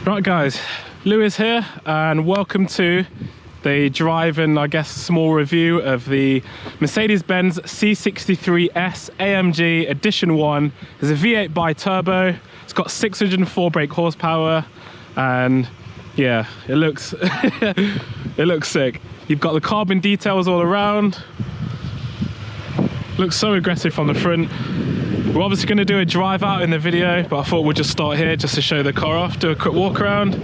Right guys, Lewis here and welcome to the drive and I guess small review of the Mercedes-Benz C63S AMG Edition 1. It's a V8 bi-turbo, it's got 604 brake horsepower and yeah, it looks it looks sick. You've got the carbon details all around. Looks so aggressive from the front. We're obviously going to do a drive out in the video, but I thought we'd just start here just to show the car off, do a quick walk around.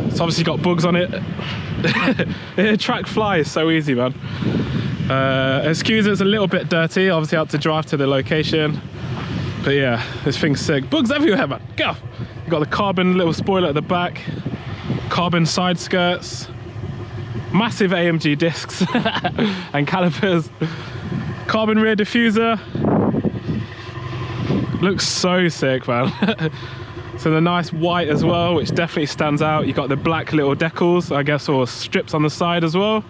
It's obviously got bugs on it. The track flies so easy, man. Excuse it's a little bit dirty, obviously I had to drive to the location. But yeah, this thing's sick. Bugs everywhere, man. Get off. You've got the carbon little spoiler at the back, carbon side skirts, massive AMG discs and calipers, carbon rear diffuser. Looks so sick, man. So the nice white as well, which definitely stands out. You got the black little decals, I guess, or strips on the side as well.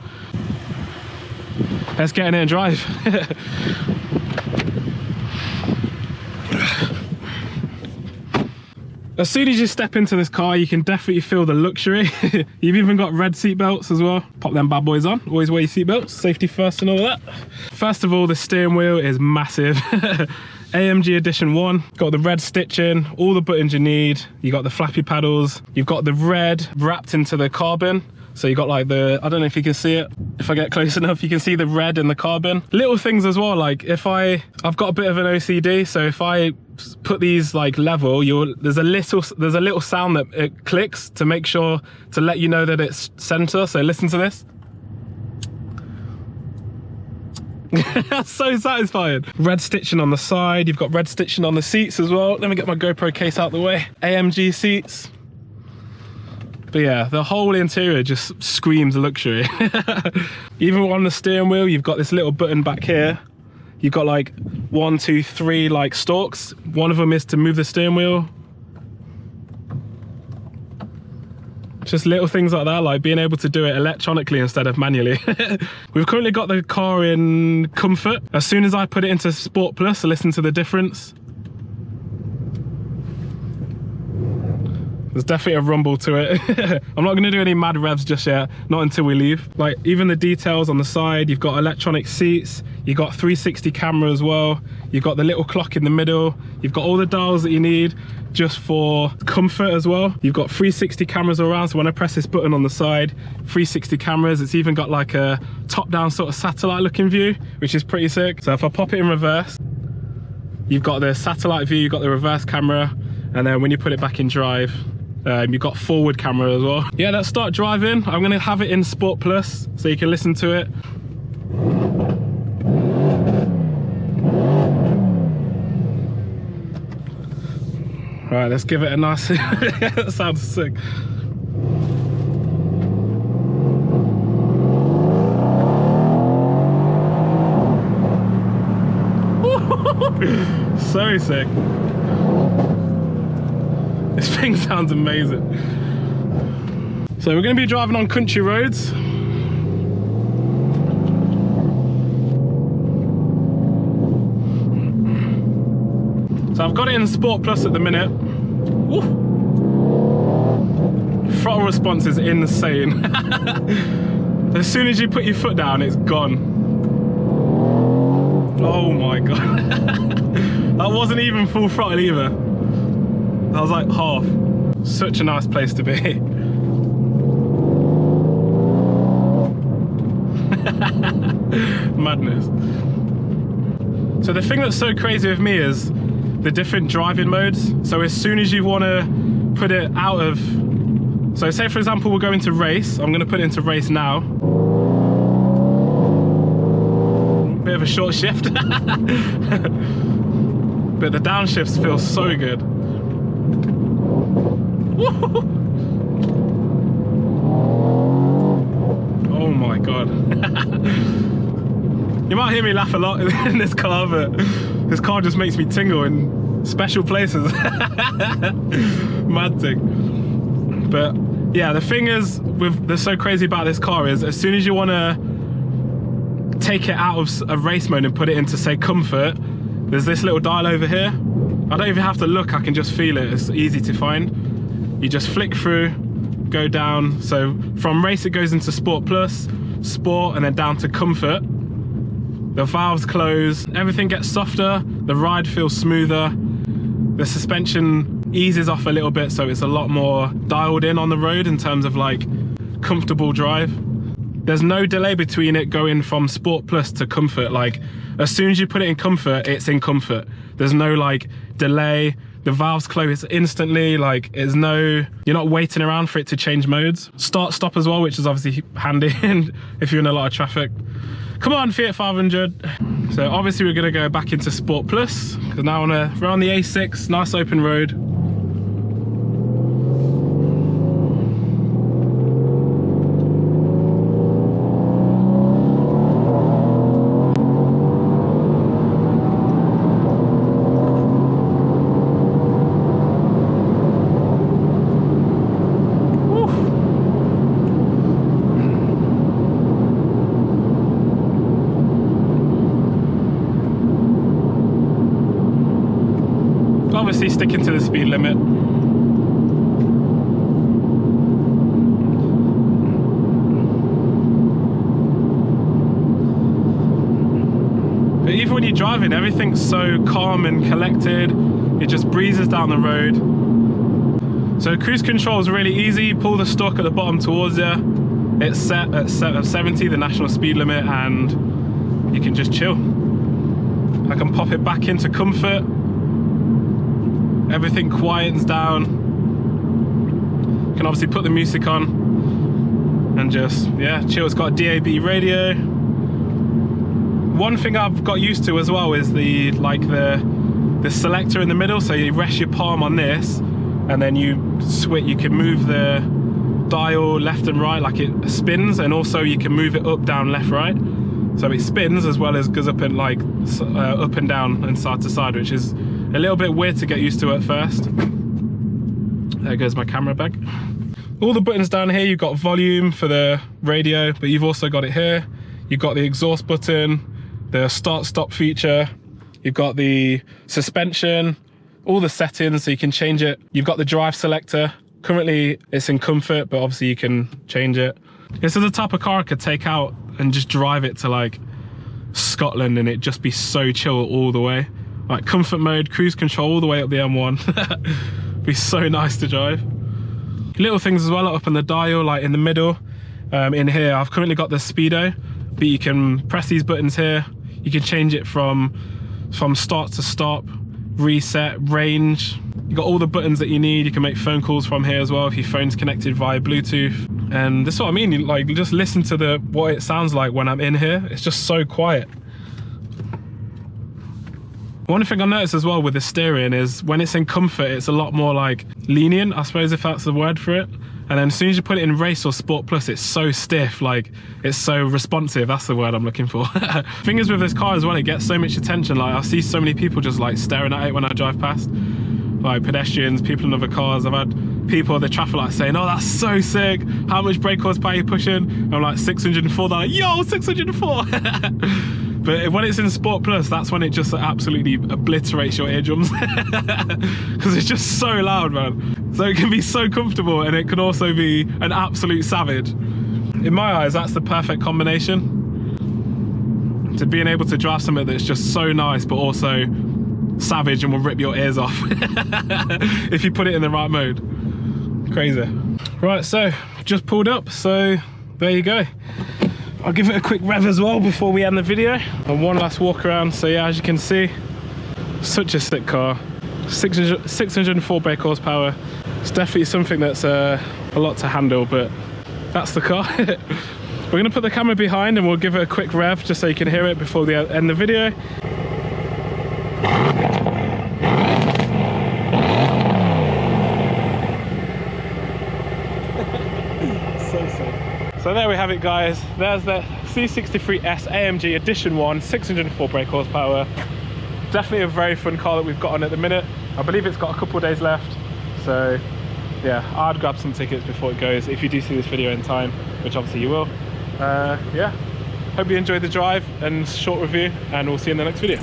Let's get in it and drive. As soon as you step into this car, you can definitely feel the luxury. You've even got red seat belts as well. Pop them bad boys on. Always wear your seat belts, safety first and all that. First of all, the steering wheel is massive. AMG Edition 1, got the red stitching, all the buttons you need. You got the flappy paddles. You've got the red wrapped into the carbon. So you got like the, I don't know if you can see it. If I get close enough, you can see the red in the carbon. Little things as well, like if I've got a bit of an OCD, so if I put these like level, there's a little sound that it clicks to make sure, to let you know that it's center. So listen to this. That's so satisfying. Red stitching on the side, you've got red stitching on the seats as well. Let me get my GoPro case out the way. AMG seats. But yeah, the whole interior just screams luxury. Even on the steering wheel, you've got this little button back here. You've got like 1, 2, 3 like stalks. One of them is to move the steering wheel. Just little things like that, like being able to do it electronically instead of manually. We've currently got the car in comfort. As soon as I put it into Sport Plus, listen to the difference. There's definitely a rumble to it. I'm not gonna do any mad revs just yet, not until we leave. Like even the details on the side, you've got electronic seats, you've got 360 camera as well, you've got the little clock in the middle, you've got all the dials that you need just for comfort as well. You've got 360 cameras around, so when I press this button on the side, 360 cameras, it's even got like a top-down sort of satellite looking view, which is pretty sick. So if I pop it in reverse, you've got the satellite view, you've got the reverse camera, and then when you put it back in drive, you've got forward camera as well. Yeah, let's start driving. I'm gonna have it in Sport Plus so you can listen to it. All right, let's give it a nice, that sounds sick. So sick. This thing sounds amazing. So we're going to be driving on country roads. So I've got it in Sport Plus at the minute. Woo. Throttle response is insane. As soon as you put your foot down, it's gone. Oh my God. That wasn't even full throttle either. That was like half. Such a nice place to be. Madness. So the thing that's so crazy with me is the different driving modes. So as soon as you want to put it out of, so say for example we're going to race, I'm going to put it into race now. Bit of a short shift. But the downshifts feel so good. Oh my God. You might hear me laugh a lot in this car, but this car just makes me tingle in special places. Mad thing. But yeah, the thing is, that's so crazy about this car is as soon as you want to take it out of a race mode and put it into, say, comfort, there's this little dial over here. I don't even have to look, I can just feel it. It's easy to find. you just flick through, go down. So from race it goes into Sport Plus, Sport, and then down to Comfort. The valves close, everything gets softer, the ride feels smoother, the suspension eases off a little bit, so it's a lot more dialed in on the road in terms of like comfortable drive. There's no delay between it going from Sport Plus to Comfort. Like as soon as you put it in Comfort, it's in Comfort. There's no like delay. The valves close instantly, like you're not waiting around for it to change modes. Start stop as well, which is obviously handy if you're in a lot of traffic. Come on, Fiat 500. So obviously we're gonna go back into Sport Plus, because now we're on the A6, nice open road. Obviously sticking to the speed limit. But even when you're driving, everything's so calm and collected. It just breezes down the road. So cruise control is really easy. You pull the stalk at the bottom towards you. It's set at 70, the national speed limit, and you can just chill. I can pop it back into Comfort. Everything quietens down. You can obviously put the music on and just, yeah, chill. It's got a DAB radio. One thing I've got used to as well is the selector in the middle. So you rest your palm on this and then you switch, you can move the dial left and right, like it spins, and also you can move it up, down, left, right. So it spins as well as goes up and like up and down and side to side, which is a little bit weird to get used to at first. There goes my camera bag. All the buttons down here, you've got volume for the radio, but you've also got it here. You've got the exhaust button, the start stop feature, you've got the suspension, all the settings, so you can change it. You've got the drive selector. Currently it's in Comfort, but obviously you can change it. This is the type of car I could take out and just drive it to like Scotland and it just be so chill all the way. Like comfort mode, cruise control all the way up the M1. Be so nice to drive. Little things as well up on the dial, like in the middle. In here, I've currently got the speedo, but you can press these buttons here. You can change it from start to stop, reset, range. You got all the buttons that you need. You can make phone calls from here as well if your phone's connected via Bluetooth. And that's what I mean. Like just listen to what it sounds like when I'm in here. It's just so quiet. One thing I noticed as well with the steering is when it's in Comfort, it's a lot more like lenient, I suppose, if that's the word for it. And then as soon as you put it in Race or Sport Plus, it's so stiff, like it's so responsive. That's the word I'm looking for. Thing is with this car as well, it gets so much attention. Like I see so many people just like staring at it when I drive past, like pedestrians, people in other cars. I've had people at the traffic light saying, "Oh, that's so sick. How much brake horsepower are you pushing?" I'm like 604. They're like, "Yo, 604." But when it's in Sport Plus, that's when it just absolutely obliterates your eardrums. Because it's just so loud, man. So it can be so comfortable and it can also be an absolute savage. In my eyes, that's the perfect combination. To being able to drive something that's just so nice, but also savage and will rip your ears off. If you put it in the right mode. Crazy. Right, so just pulled up, so there you go. I'll give it a quick rev as well before we end the video. And one last walk around. So yeah, as you can see, such a sick car. 604 brake horsepower. It's definitely something that's a lot to handle, but that's the car. We're gonna put the camera behind and we'll give it a quick rev just so you can hear it before we end the video. So there we have it, guys. There's the C63S AMG Edition 1, 604 brake horsepower. Definitely a very fun car that we've got on at the minute. I believe it's got a couple of days left. So yeah, I'd grab some tickets before it goes, if you do see this video in time, which obviously you will. Yeah, hope you enjoyed the drive and short review, and we'll see you in the next video.